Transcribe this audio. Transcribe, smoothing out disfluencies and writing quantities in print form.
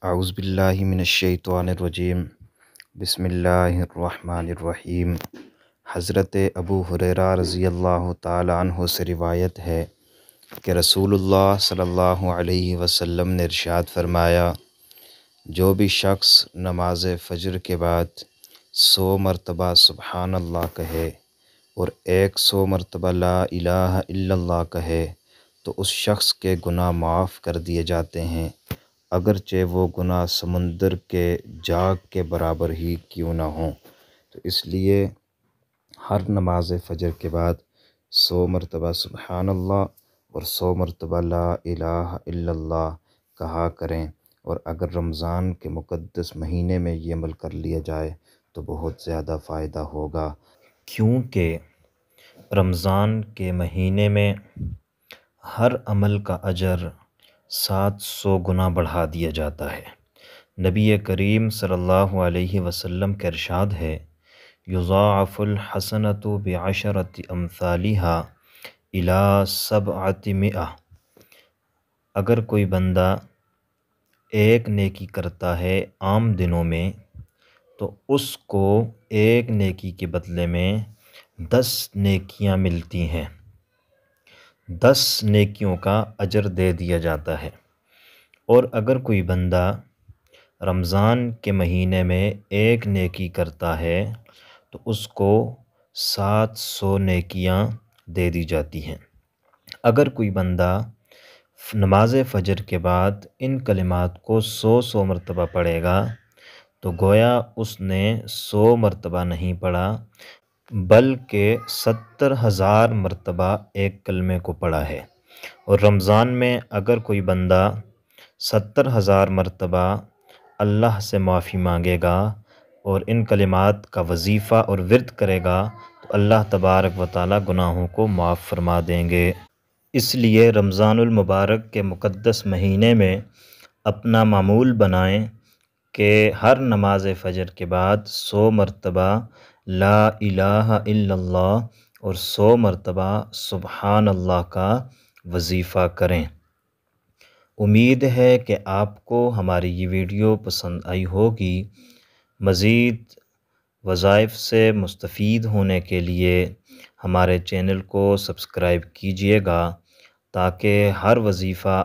اعوذ باللہ من الشیطان الرجیم بسم اللہ الرحمن الرحیم۔ حضرت ابو ہریرہ رضی اللہ تعالی عنہ سے روایت ہے کہ رسول اللہ صلی اللہ علیہ وسلم نے ارشاد فرمایا، جو بھی شخص نماز فجر کے بعد 100 مرتبہ سبحان اللہ کہے اور 100 مرتبہ لا الہ الا اللہ کہے تو اس شخص کے گناہ معاف کر دیے جاتے ہیں، اگرچہ وہ گناہ سمندر کے جاگ کے برابر ہی کیوں نہ ہوں۔ تو اس لیے ہر نماز فجر کے بعد 100 مرتبہ سبحان اللہ اور 100 مرتبہ لا الہ الا اللہ کہا کریں، اور اگر رمضان کے مقدس مہینے میں یہ عمل کر لیا جائے تو بہت زیادہ فائدہ ہوگا، کیونکہ رمضان کے مہینے میں ہر عمل کا اجر 700 گنا بڑھا دیا جاتا ہے۔ نبی کریم صلی اللہ علیہ وسلم کا ارشاد ہے، یضاعف الحسنۃ بعشرۃ امثالھا الی 700۔ اگر کوئی بندہ ایک نیکی کرتا ہے عام دنوں میں تو اس کو ایک نیکی کے بدلے میں 10 نیکیاں ملتی ہیں، 10 نیکیوں کا اجر دے دیا جاتا ہے۔ اور اگر کوئی بندہ رمضان کے مہینے میں ایک نیکی کرتا ہے تو اس کو 700 نیکیاں دے دی جاتی ہیں۔ اگر کوئی بندہ نماز فجر کے بعد ان کلمات کو 100 مرتبہ پڑھے گا تو گویا اس نے 100 مرتبہ نہیں پڑھا بلکہ 70,000 مرتبہ ایک کلمے کو پڑھا ہے۔ اور رمضان میں اگر کوئی بندہ 70,000 مرتبہ اللہ سے معافی مانگے گا اور ان کلمات کا وظیفہ اور ورد کرے گا تو اللہ تبارک و تعالی گناہوں کو معاف فرما دیں گے۔ اس لیے رمضان المبارک کے مقدس مہینے میں اپنا معمول بنائیں کہ ہر نماز فجر کے بعد 100 مرتبہ لا الہ الا اللہ اور 100 مرتبہ سبحان اللہ کا وظیفہ کریں۔ امید ہے کہ آپ کو ہماری یہ ویڈیو پسند آئی ہوگی۔ مزید وظائف سے مستفید ہونے کے لیے ہمارے چینل کو سبسکرائب کیجیے گا تاکہ ہر وظیفہ